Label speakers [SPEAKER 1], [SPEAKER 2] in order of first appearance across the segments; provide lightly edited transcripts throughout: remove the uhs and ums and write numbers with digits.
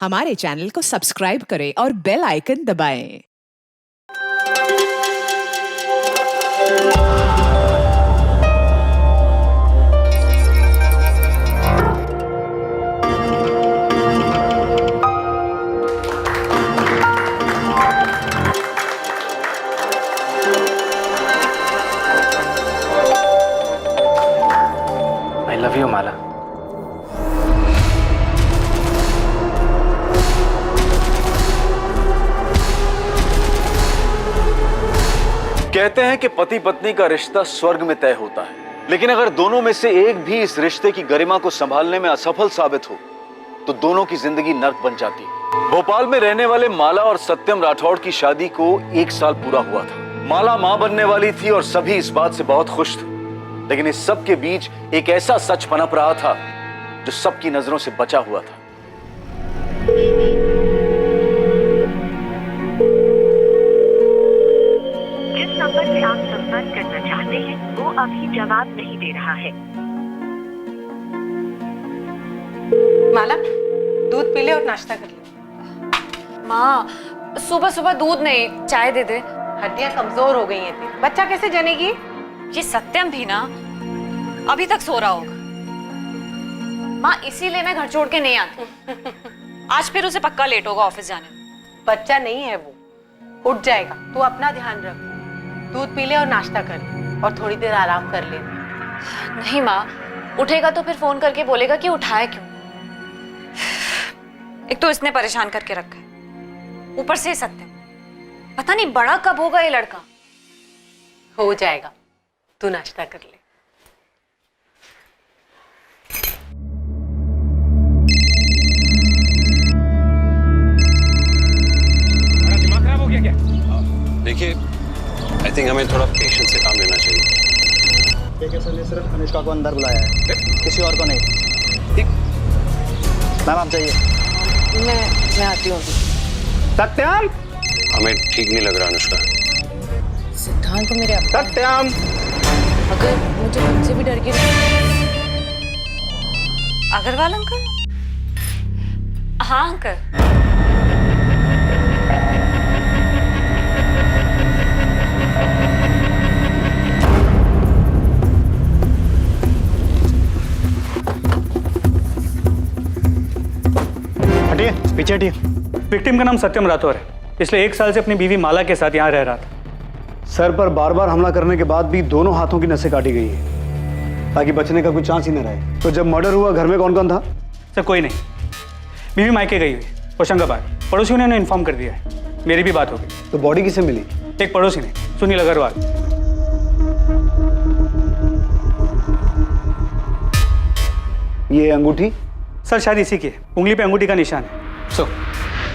[SPEAKER 1] हमारे चैनल को सब्सक्राइब करें और बेल आइकन दबाएं।
[SPEAKER 2] I love you, माला।
[SPEAKER 3] कहते हैं कि पति पत्नी का रिश्ता स्वर्ग में तय होता है, लेकिन अगर दोनों में से एक भी इस रिश्ते की गरिमा को संभालने में असफल साबित हो तो दोनों की जिंदगी नर्क बन जाती है। भोपाल में रहने वाले माला और सत्यम राठौड़ की शादी को 1 साल पूरा हुआ था। माला मां बनने वाली थी और सभी इस बात से बहुत खुश थे, लेकिन इस सब के बीच एक ऐसा सच पनप रहा था जो सबकी नजरों से बचा हुआ था।
[SPEAKER 4] जिस नंबर से आप संपर्क करना चाहते हैं वो अभी जवाब नहीं दे रहा है।
[SPEAKER 5] माला, दूध पी ले और नाश्ता कर ले।
[SPEAKER 6] माँ, सुबह सुबह दूध नहीं, चाय दे दे।
[SPEAKER 5] हड्डियां कमजोर हो गई हैं तेरी, बच्चा कैसे जनेगी?
[SPEAKER 6] ये सत्यम भी ना अभी तक सो रहा होगा। माँ, इसीलिए मैं घर छोड़ के नहीं आती। आज फिर उसे पक्का लेट होगा ऑफिस जाने में।
[SPEAKER 5] बच्चा नहीं है वो, उठ जाएगा। तू अपना ध्यान रख, दूध पी ले और नाश्ता कर ले और थोड़ी देर आराम कर ले।
[SPEAKER 6] नहीं माँ, उठेगा तो फिर फोन करके बोलेगा कि उठाया क्यों। एक तो इसने परेशान करके रखा है, ऊपर से सत्यम। पता नहीं बड़ा कब होगा ये लड़का।
[SPEAKER 5] हो जाएगा, तू नाश्ता कर ले।
[SPEAKER 2] दिमाग खराब हो गया क्या?
[SPEAKER 7] देखिए, आई थिंक हमें थोड़ा पेशेंस से काम लेना चाहिए।
[SPEAKER 8] ठीक है सर, ने सिर्फ अनुष्का को अंदर बुलाया है, किसी और को नहीं। ठीक मैम, आप जाइए।
[SPEAKER 5] मैं आती हूँ।
[SPEAKER 8] सत्यम,
[SPEAKER 7] हमें ठीक नहीं लग रहा अनुष्का।
[SPEAKER 5] सिद्धांत तो मेरे अपना है।
[SPEAKER 8] सत्यम,
[SPEAKER 5] अगर मुझे उनसे भी डर के
[SPEAKER 6] अग्रवाल अंकल? हाँ अंकल।
[SPEAKER 8] हटिए, पीछे हटिए।
[SPEAKER 2] विक्टिम का नाम सत्यम राठौर है, पिछले 1 साल से अपनी बीवी माला के साथ यहाँ रह रहा था।
[SPEAKER 8] सर पर बार बार हमला करने के बाद भी दोनों हाथों की नसें काटी गई है ताकि बचने का कोई चांस ही न रहे। तो जब मर्डर हुआ घर में कौन कौन था?
[SPEAKER 2] सर कोई नहीं, बीवी मायके गई हुई होशंगाबाद। पड़ोसियों ने उन्हें इन्फॉर्म कर दिया है। मेरी भी बात हो गई।
[SPEAKER 8] तो बॉडी किसे मिली?
[SPEAKER 2] एक पड़ोसी ने, सुनील अग्रवाल।
[SPEAKER 8] ये अंगूठी?
[SPEAKER 2] सर शायद इसी की है, उंगली पे अंगूठी का निशान है। सो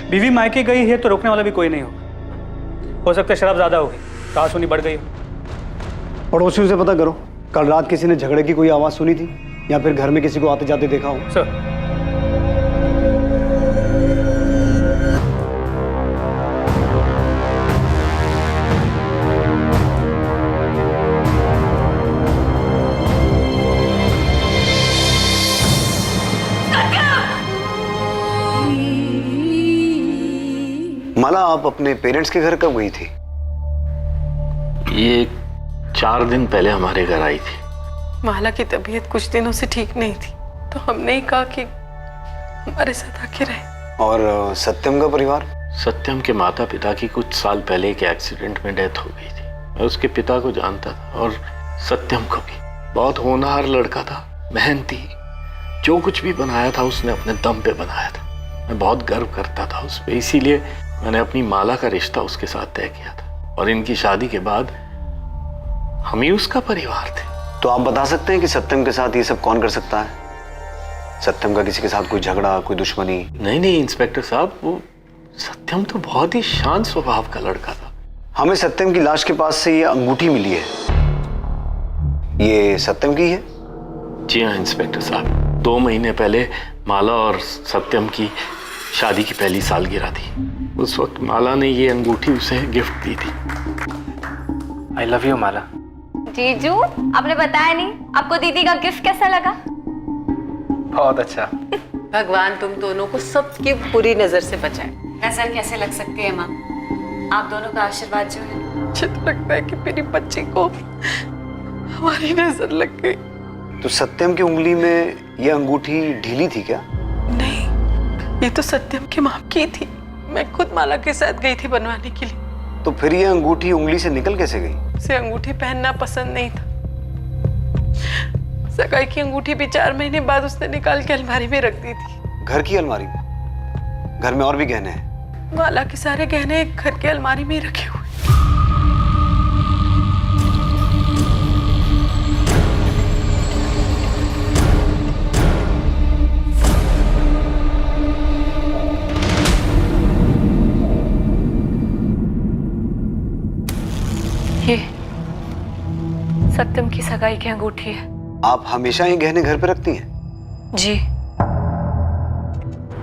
[SPEAKER 2] बीवी मायके गई है तो रोकने वाला भी कोई नहीं होगा। हो सकता है शराब ज्यादा हो गई, कहा सुनी बढ़ गई हो।
[SPEAKER 8] पड़ोसियों से पता करो, कल रात किसी ने झगड़े की कोई आवाज सुनी थी या फिर घर में किसी को आते जाते देखा हो?
[SPEAKER 2] सर
[SPEAKER 7] माला, आप अपने पेरेंट्स के घर कब गई थी?
[SPEAKER 9] ये 4 दिन पहले हमारे घर आई थी।
[SPEAKER 5] माला की तबीयत कुछ दिनों से ठीक नहीं थी, तो हमने ही कहा कि हमारे साथ आके रहे।
[SPEAKER 7] और सत्यम का परिवार?
[SPEAKER 9] सत्यम के माता पिता की कुछ साल पहले एक एक्सीडेंट में डेथ हो गई थी। मैं उसके पिता को जानता था और सत्यम को भी। बहुत होनहार लड़का था, मेहनती। जो कुछ भी बनाया था उसने अपने दम पे बनाया था। मैं बहुत गर्व करता था उस पर, इसीलिए मैंने अपनी माला का रिश्ता उसके साथ तय किया था। और इनकी शादी के बाद हम ही उसका परिवार थे।
[SPEAKER 7] तो आप बता सकते हैं कि सत्यम के साथ ये सब कौन कर सकता है? सत्यम का किसी के साथ कोई झगड़ा, कोई दुश्मनी?
[SPEAKER 9] नहीं इंस्पेक्टर साहब, वो सत्यम तो बहुत ही शांत स्वभाव का लड़का था।
[SPEAKER 7] हमें सत्यम की लाश के पास से ये अंगूठी मिली है, ये सत्यम की है?
[SPEAKER 9] जी हाँ इंस्पेक्टर साहब, 2 महीने पहले माला और सत्यम की शादी की पहली सालगिरह थी। उस वक्त माला ने ये अंगूठी उसे गिफ्ट दी थी।
[SPEAKER 2] आई लव यू माला।
[SPEAKER 6] जीजू, आपने बताया नहीं, आपको दीदी का गिफ्ट कैसा लगा?
[SPEAKER 2] बहुत अच्छा।
[SPEAKER 5] भगवान तुम दोनों को सबकी बुरी नजर से बचाए।
[SPEAKER 6] नजर कैसे लग सकती है माँ? आप दोनों का आशीर्वाद जो है।
[SPEAKER 5] मुझे तो लगता है कि मेरी बच्ची को हमारी नजर लग गई।
[SPEAKER 8] तो सत्यम की उंगली में ये अंगूठी ढीली थी क्या?
[SPEAKER 5] नहीं, ये तो सत्यम की माँ की थी। मैं खुद माला के साथ गई थी बनवाने के लिए।
[SPEAKER 8] तो फिर ये अंगूठी उंगली से निकल कैसे गई?
[SPEAKER 5] उसे अंगूठी पहनना पसंद नहीं था। सगाई की अंगूठी भी 4 महीने बाद उसने निकाल के अलमारी में रख दी थी।
[SPEAKER 8] घर की अलमारी में? घर में और भी गहने हैं?
[SPEAKER 5] माला के सारे गहने घर के अलमारी में ही रखे हुए।
[SPEAKER 6] ये सत्यम की सगाई की अंगूठी है।
[SPEAKER 8] आप हमेशा ये गहने घर पे रखती हैं?
[SPEAKER 6] जी।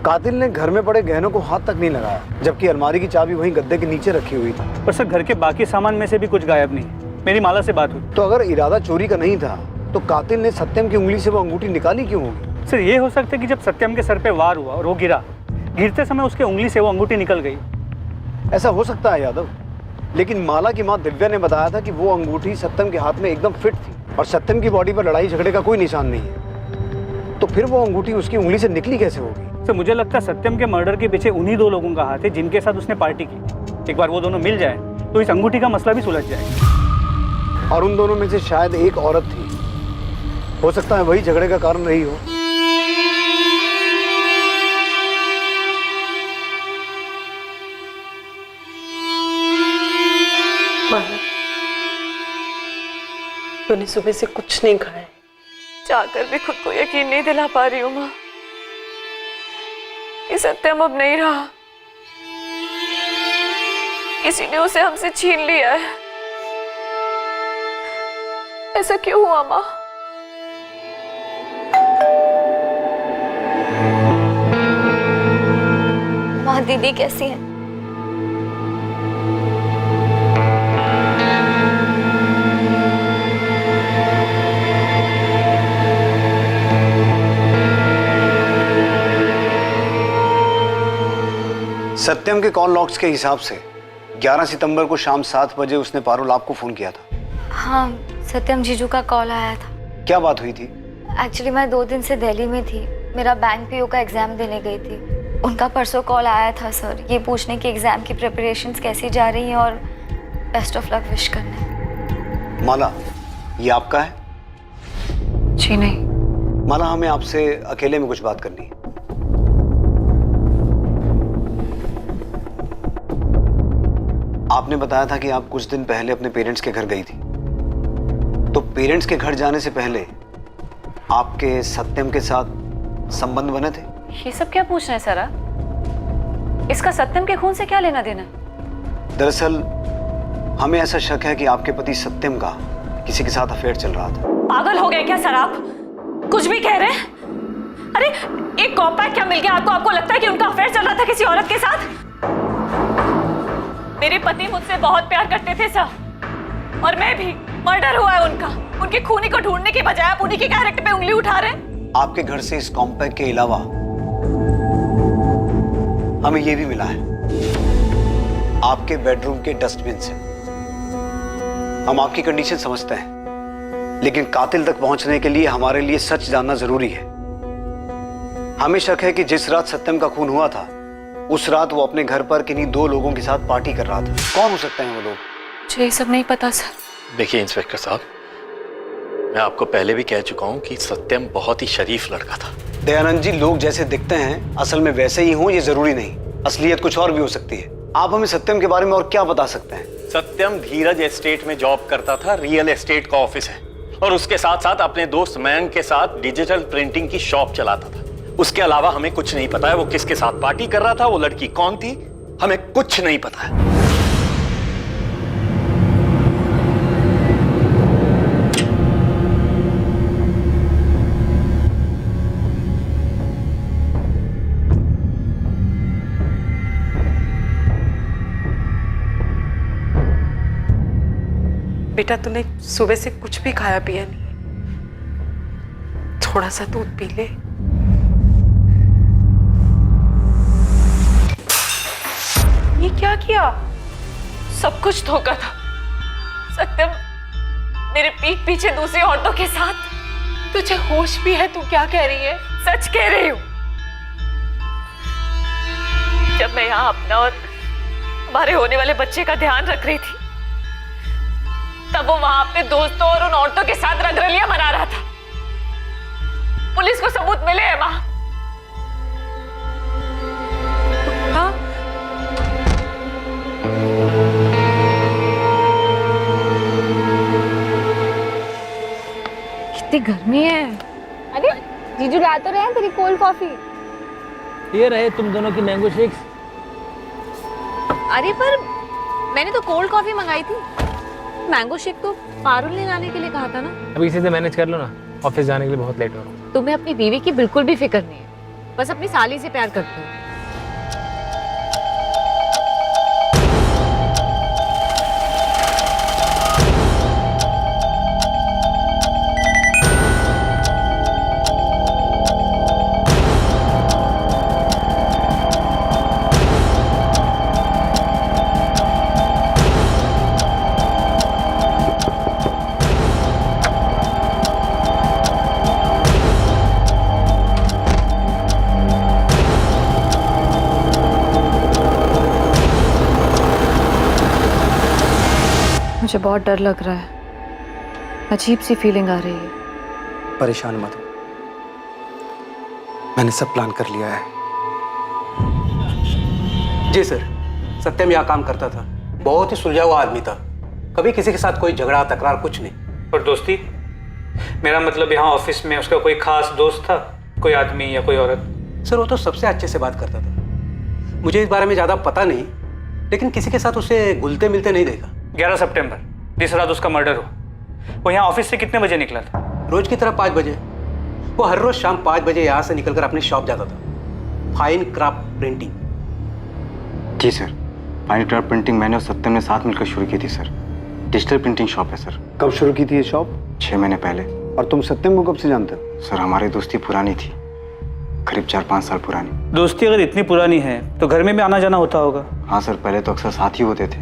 [SPEAKER 8] कातिल ने घर में पड़े गहनों को हाथ तक नहीं लगाया, जबकि अलमारी की चाबी वहीं गद्दे के नीचे रखी हुई थी।
[SPEAKER 2] पर सर घर के बाकी सामान में से भी कुछ गायब नहीं। मेरी माला से बात हुई।
[SPEAKER 8] तो अगर इरादा चोरी का नहीं था तो कातिल ने सत्यम की उंगली से वो अंगूठी निकाली क्यों होगी?
[SPEAKER 2] सर ये हो सकता है कि जब सत्यम के सर पे वार हुआ और वो गिरा, गिरते समय उसके उंगली से वो अंगूठी निकल गई।
[SPEAKER 8] ऐसा हो सकता है यादव, लेकिन माला की माँ दिव्या ने बताया था कि वो अंगूठी सत्यम के हाथ में एकदम फिट थी और सत्यम की बॉडी पर लड़ाई झगड़े का कोई निशान नहीं है। तो फिर वो अंगूठी उसकी उंगली से निकली कैसे होगी?
[SPEAKER 2] सर मुझे लगता है सत्यम के मर्डर के पीछे उन्हीं 2 लोगों का हाथ है जिनके साथ उसने पार्टी की। एक बार वो दोनों मिल जाए तो इस अंगूठी का मसला भी सुलझ जाएगा।
[SPEAKER 8] और उन दोनों में से शायद एक औरत थी, हो सकता है वही झगड़े का कारण रही हो।
[SPEAKER 5] तूने सुबह से कुछ नहीं खाया।
[SPEAKER 6] चाहकर भी खुद को यकीन नहीं दिला पा रही हूँ माँ कि सत्यम अब नहीं रहा। किसी ने उसे हमसे छीन लिया है। ऐसा क्यों हुआ माँ? माँ दीदी कैसी है?
[SPEAKER 8] सत्यम के कॉल लॉग्स के हिसाब से 11 सितंबर को शाम 7 बजे उसने पारुल आपको फोन किया था।
[SPEAKER 10] हाँ, सत्यम जीजू का कॉल आया था।
[SPEAKER 8] क्या बात हुई थी?
[SPEAKER 10] एक्चुअली मैं 2 दिन से दिल्ली में थी। मेरा बैंक पीओ का एग्जाम देने गई थी। उनका परसों कॉल आया था सर, ये पूछने की एग्जाम की प्रिपरेशंस कैसी जा रही हैं और बेस्ट ऑफ लक विश करने।
[SPEAKER 8] माला, ये आपका है?
[SPEAKER 6] जी नहीं।
[SPEAKER 8] माला, हमें आपसे अकेले में कुछ बात करनी है। आपने बताया था कि आप कुछ दिन पहले अपने पेरेंट्स के घर गई थी। तो पेरेंट्स के घर जाने से पहले आपके सत्यम के साथ संबंध बने थे?
[SPEAKER 6] ये सब क्या पूछ रहे हैं सर आप? इसका सत्यम के खून से क्या लेना देना?
[SPEAKER 8] दरअसल हमें ऐसा शक है कि आपके पति सत्यम का किसी के साथ अफेयर चल रहा था।
[SPEAKER 6] पागल हो गए क्या सर आप? कुछ भी कह रहे हैं? अरे एक कॉम्पैक्ट क्या मिल गया आपको? आपको लगता है कि उनका अफेयर चल रहा था किसी औरत के साथ? मेरे पति मुझसे बहुत प्यार करते थे सर, और मैं भी। मर्डर हुआ है उनका। उनके खूनी को ढूंढने की बजाय आप उन्हीं के कैरेक्टर पे उंगली उठा रहे हैं।
[SPEAKER 8] आपके घर से इस कॉम्पैक्ट के अलावा हमें यह भी मिला है आपके बेडरूम के डस्टबिन से। हम आपकी कंडीशन समझते हैं, लेकिन कातिल तक पहुंचने के लिए हमारे लिए सच जानना जरूरी है। हमें शक है कि जिस रात सत्यम का खून हुआ था, उस रात वो अपने घर पर किन्हीं 2 लोगों के साथ पार्टी कर रहा था। कौन हो सकते हैं वो लोग?
[SPEAKER 6] मुझे ये सब नहीं पता सर।
[SPEAKER 9] देखिए इंस्पेक्टर साहब, मैं आपको पहले भी कह चुका हूं कि सत्यम बहुत ही शरीफ लड़का था।
[SPEAKER 8] दयानंद जी, लोग जैसे दिखते हैं असल में वैसे ही हों ये जरूरी नहीं। असलियत कुछ और भी हो सकती है। आप हमें सत्यम के बारे में और क्या बता सकते हैं?
[SPEAKER 9] सत्यम धीरज एस्टेट में जॉब करता था। रियल एस्टेट का ऑफिस है, और उसके साथ साथ अपने दोस्त मयंक के साथ डिजिटल प्रिंटिंग की शॉप चलाता था। उसके अलावा हमें कुछ नहीं पता है वो किसके साथ पार्टी कर रहा था, वो लड़की कौन थी, हमें कुछ नहीं पता है।
[SPEAKER 5] बेटा, तूने सुबह से कुछ भी खाया पिया नहीं। थोड़ा सा दूध पी ले। किया?
[SPEAKER 6] सब कुछ धोखा था। सत्यम मेरे पीठ पीछे दूसरी औरतों के साथ।
[SPEAKER 5] तुझे होश भी है? तू क्या कह रही है?
[SPEAKER 6] सच कह रही हूँ। जब मैं यहाँ अपना और हमारे होने वाले बच्चे का ध्यान रख रही थी, तब वो वहां अपने दोस्तों और उन औरतों के साथ रंगरलियां मना रहा था। पुलिस को सबूत मिले हैं माँ।
[SPEAKER 5] हाँ?
[SPEAKER 6] कितनी गर्मी है।
[SPEAKER 11] अरे जीजू ला तो रहे हैं तेरी कोल्ड कॉफी।
[SPEAKER 12] ये रहे तुम दोनों की मैंगो शेक्स।
[SPEAKER 6] अरे पर मैंने तो कोल्ड कॉफी मंगाई थी। मैंगो शेक तो पारुल ने लाने के लिए कहा था ना।
[SPEAKER 12] अभी इसी से मैनेज कर लो ना, ऑफिस जाने के लिए बहुत लेट हो रहा हूँ।
[SPEAKER 6] तुम्हें अपनी बीवी की बिल्कुल भी फिक्र नहीं है, बस अपनी साली से प्यार करते हो।
[SPEAKER 11] मुझे बहुत डर लग रहा है, अजीब सी फीलिंग आ रही है।
[SPEAKER 13] परेशान मत हो, मैंने सब प्लान कर लिया है। जी सर, सत्यम यहाँ काम करता था, बहुत ही सुलझा हुआ आदमी था, कभी किसी के साथ कोई झगड़ा तकरार कुछ नहीं।
[SPEAKER 2] और दोस्ती, मेरा मतलब यहाँ ऑफिस में उसका कोई खास दोस्त था, कोई आदमी या कोई औरत?
[SPEAKER 13] सर वो तो सबसे अच्छे से बात करता था, मुझे इस बारे में ज़्यादा पता नहीं, लेकिन किसी के साथ उसे घुलते मिलते नहीं देखा।
[SPEAKER 2] 11 सितंबर जिस रात उसका मर्डर हो, वो यहाँ ऑफिस से कितने बजे निकला था?
[SPEAKER 13] रोज की तरह 5 बजे। वो हर रोज शाम 5 बजे यहाँ से निकलकर अपनी शॉप जाता था, फाइन क्राफ्ट प्रिंटिंग।
[SPEAKER 7] जी सर, फाइन क्राफ्ट प्रिंटिंग मैंने और सत्यम ने साथ मिलकर शुरू की थी सर। डिजिटल प्रिंटिंग शॉप है सर।
[SPEAKER 8] कब शुरू की थी ये शॉप?
[SPEAKER 7] 6 महीने पहले।
[SPEAKER 8] और तुम सत्यम को कब से जानते हो?
[SPEAKER 7] सर हमारी दोस्ती पुरानी थी, करीब 4-5 साल पुरानी।
[SPEAKER 2] दोस्ती अगर इतनी पुरानी है तो घर में भी आना जाना होता होगा?
[SPEAKER 7] हाँ सर, पहले तो अक्सर साथ ही होते थे,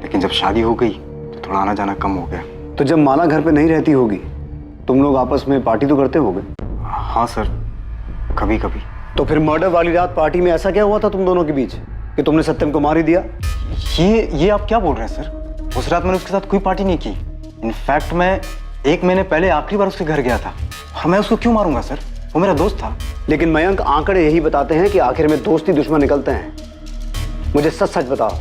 [SPEAKER 7] लेकिन जब शादी हो गई तो थोड़ा आना जाना कम हो गया।
[SPEAKER 8] तो जब माला घर पे नहीं रहती होगी, तुम लोग आपस में पार्टी तो करते होगे?
[SPEAKER 7] हाँ सर, कभी कभी।
[SPEAKER 8] तो फिर मर्डर वाली रात पार्टी में ऐसा क्या हुआ था तुम दोनों के बीच कि तुमने सत्यम को मार ही दिया?
[SPEAKER 7] ये आप क्या बोल रहे हैं सर? उस रात मैंने उसके साथ कोई पार्टी नहीं की। इनफैक्ट मैं 1 महीने पहले आखिरी बार उसके घर गया था, और मैं उसको क्यों मारूंगा सर? वो मेरा दोस्त था।
[SPEAKER 8] लेकिन मयंक, आंकड़े यही बताते हैं कि आखिर में दोस्ती दुश्मन निकलते हैं। मुझे सच सच बताओ,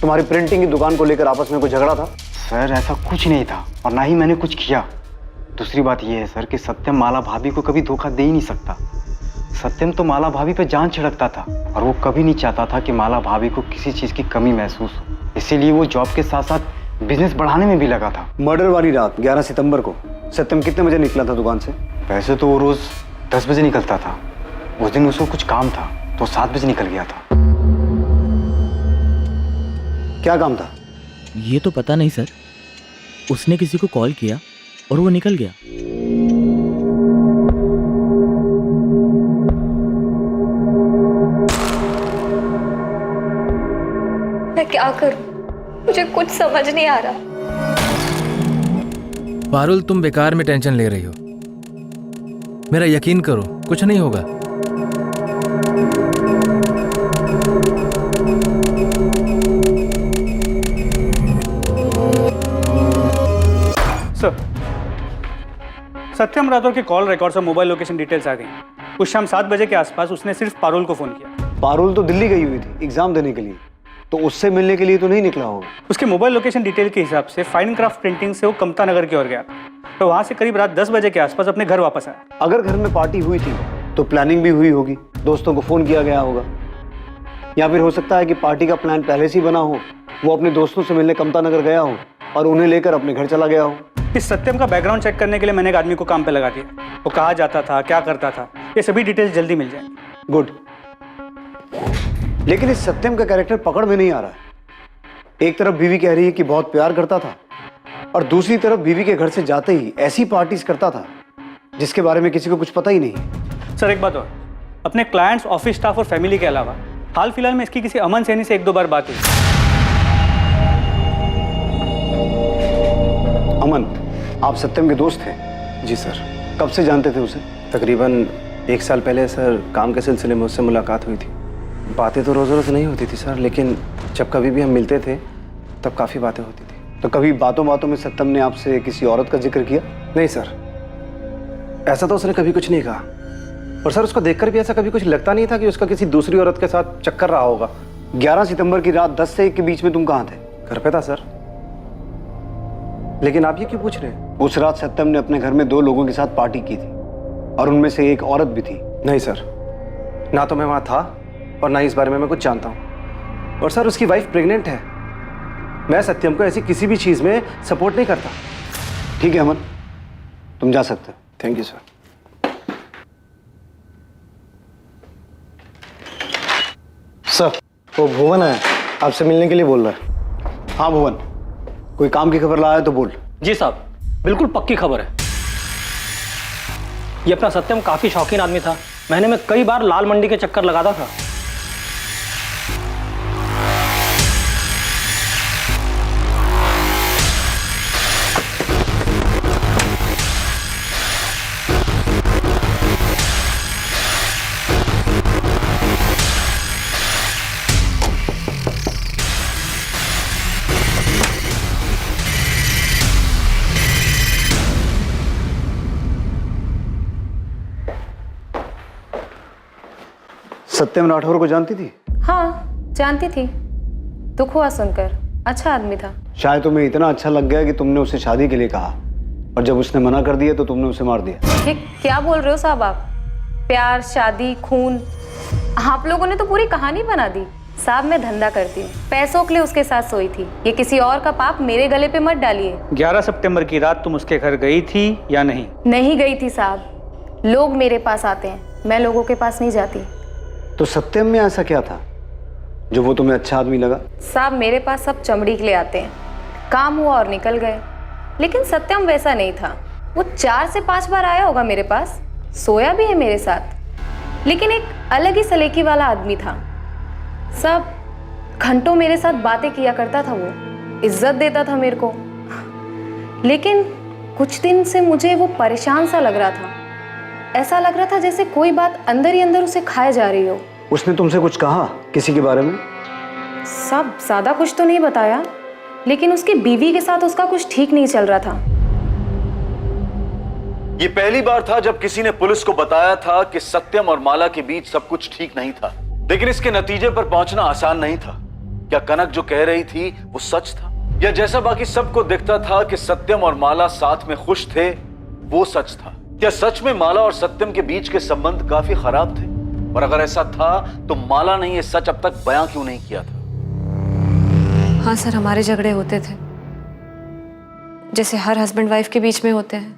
[SPEAKER 8] तुम्हारी प्रिंटिंग की दुकान को लेकर आपस में कोई झगड़ा था?
[SPEAKER 7] सर ऐसा कुछ नहीं था, और ना ही मैंने कुछ किया। दूसरी बात यह है सर कि सत्यम माला भाभी को कभी धोखा दे ही नहीं सकता। सत्यम तो माला भाभी पे जान छिड़कता था, और वो कभी नहीं चाहता था कि माला भाभी को किसी चीज की कमी महसूस हो। इसीलिए वो जॉब के साथ साथ बिजनेस बढ़ाने में भी लगा था।
[SPEAKER 8] मर्डर वाली रात 11 सितंबर को सत्यम कितने बजे निकला था दुकान से?
[SPEAKER 7] वैसे तो वो रोज 10 बजे निकलता था, उस दिन उसको कुछ काम था तो 7 बजे निकल गया था।
[SPEAKER 8] क्या काम था?
[SPEAKER 12] ये तो पता नहीं सर, उसने किसी को कॉल किया और वो निकल गया।
[SPEAKER 10] मैं क्या करूं? मुझे कुछ समझ नहीं आ रहा।
[SPEAKER 12] पारुल, तुम बेकार में टेंशन ले रही हो। मेरा यकीन करो, कुछ नहीं होगा।
[SPEAKER 2] सर, सत्यम राठौर के कॉल रिकॉर्ड्स और मोबाइल लोकेशन डिटेल्स आ गई। उस शाम 7 बजे के आसपास उसने सिर्फ पारुल को फोन किया।
[SPEAKER 8] पारुल तो दिल्ली गई हुई थी एग्जाम देने के लिए, तो उससे मिलने के लिए तो नहीं निकला होगा।
[SPEAKER 2] उसके मोबाइल लोकेशन डिटेल के हिसाब से फाइन क्राफ्ट प्रिंटिंग से वो कमता नगर की ओर गया था, तो वहां से करीब रात 10 बजे के आसपास अपने घर वापस आया।
[SPEAKER 8] अगर घर में पार्टी हुई थी तो प्लानिंग भी हुई होगी, दोस्तों को फोन किया गया होगा, या फिर हो सकता है कि पार्टी का प्लान पहले से ही बना हो, वो अपने दोस्तों से मिलने कमता नगर गया हो और उन्हें लेकर अपने घर चला गया हो।
[SPEAKER 2] इस सत्यम का बैकग्राउंड चेक करने के लिए मैंने एक आदमी को काम पे लगा दिया। वो कहाँ जाता था, क्या करता था, ये सभी डिटेल्स जल्दी मिल जाएंगी।
[SPEAKER 8] गुड। लेकिन इस सत्यम का कैरेक्टर पकड़ में नहीं आ रहा है। एक तरफ बीवी कह रही है कि बहुत प्यार करता था, और दूसरी तरफ बीवी के घर से जाते ही ऐसी पार्टीज करता था जिसके बारे में किसी को कुछ पता ही नहीं।
[SPEAKER 2] सर एक बात और, अपने क्लाइंट्स, ऑफिस स्टाफ और फैमिली के अलावा हाल फिलहाल में इसकी किसी अमन सैनी से 1-2 बार बात हुई।
[SPEAKER 8] अमन, आप सत्यम के दोस्त थे?
[SPEAKER 13] जी सर।
[SPEAKER 8] कब से जानते थे उसे?
[SPEAKER 13] तकरीबन 1 साल पहले सर काम के सिलसिले में उससे मुलाकात हुई थी। बातें तो रोज़ रोज़ नहीं होती थी सर, लेकिन जब कभी भी हम मिलते थे तब काफ़ी बातें होती थी।
[SPEAKER 8] तो कभी बातों बातों में सत्यम ने आपसे किसी औरत का जिक्र किया?
[SPEAKER 13] नहीं सर, ऐसा तो उसने कभी कुछ नहीं कहा। और सर उसको देखकर भी ऐसा कभी कुछ लगता नहीं था कि उसका किसी दूसरी औरत के साथ चक्कर रहा होगा।
[SPEAKER 8] 11 सितंबर की रात 10 से 1 के बीच में तुम कहाँ थे?
[SPEAKER 13] घर पे था सर। लेकिन आप ये क्यों पूछ रहे हैं?
[SPEAKER 8] उस रात सत्यम ने अपने घर में 2 लोगों के साथ पार्टी की थी और उनमें से एक औरत भी थी।
[SPEAKER 13] नहीं सर, ना तो मैं वहाँ था और ना ही इस बारे में मैं कुछ जानता हूँ। और सर उसकी वाइफ प्रेग्नेंट है। मैं सत्यम को ऐसी किसी भी चीज़ में सपोर्ट नहीं करता।
[SPEAKER 8] ठीक है अमन, तुम जा सकते हो।
[SPEAKER 13] Thank you sir.
[SPEAKER 8] सर, वो भुवन है, आपसे मिलने के लिए बोल रहा है। हाँ भुवन, कोई काम की खबर लाया तो बोल।
[SPEAKER 2] जी साहब, बिल्कुल पक्की खबर है। ये अपना सत्यम काफी शौकीन आदमी था। महीने में कई बार लाल मंडी के चक्कर लगाता था।
[SPEAKER 8] सत्यम राठौर को जानती थी?
[SPEAKER 11] हाँ जानती थी, दुख हुआ सुनकर। अच्छा आदमी था।
[SPEAKER 8] शायद तुम्हें इतना अच्छा लग गया कि तुमने उसे शादी के लिए कहा, और जब उसने मना कर दिया तो तुमने उसे मार दिया।
[SPEAKER 11] ये क्या बोल रहे हो साहब आप? प्यार, शादी, खून, आप लोगों ने तो पूरी कहानी बना दी। साहब मैं धंधा करती हूँ, पैसों के लिए उसके साथ सोई थी। ये किसी और का पाप मेरे गले पे मत डालिए।
[SPEAKER 2] 11 सितंबर की रात तुम उसके घर गई थी या नहीं?
[SPEAKER 11] नहीं गई थी साहब, लोग मेरे पास आते हैं, मैं लोगों के पास नहीं जाती।
[SPEAKER 8] तो सत्यम में ऐसा क्या था जो वो तुम्हें अच्छा आदमी लगा?
[SPEAKER 11] साहब मेरे पास सब चमड़ी के लिए आते हैं, काम हुआ और निकल गए। लेकिन सत्यम वैसा नहीं था। वो 4 से 5 बार आया होगा मेरे पास, सोया भी है मेरे साथ, लेकिन एक अलग ही सलीके वाला आदमी था। सब घंटों मेरे साथ बातें किया करता था, वो इज्जत देता था मेरे को। लेकिन कुछ दिन से मुझे वो परेशान सा लग रहा था। ऐसा लग रहा था जैसे कोई बात अंदर ही अंदर उसे खाए जा रही हो।
[SPEAKER 8] उसने तुमसे कुछ कहा किसी के बारे में?
[SPEAKER 11] सब ज्यादा कुछ तो नहीं बताया, लेकिन उसकी बीवी के साथ उसका कुछ ठीक नहीं चल रहा था।
[SPEAKER 3] ये पहली बार था जब किसी ने पुलिस को बताया था कि सत्यम और माला के बीच सब कुछ ठीक नहीं था। लेकिन इसके नतीजे पर पहुंचना आसान नहीं था। क्या कनक जो कह रही थी वो सच था, या जैसा बाकी सबको दिखता था कि सत्यम और माला साथ में खुश थे वो सच था? क्या सच में माला और सत्यम के बीच के संबंध काफी खराब थे? और अगर ऐसा था तो माला ने ये सच अब तक बयां क्यों नहीं किया था?
[SPEAKER 11] हाँ सर, हमारे झगड़े होते थे जैसे हर हस्बैंड वाइफ के बीच में होते हैं।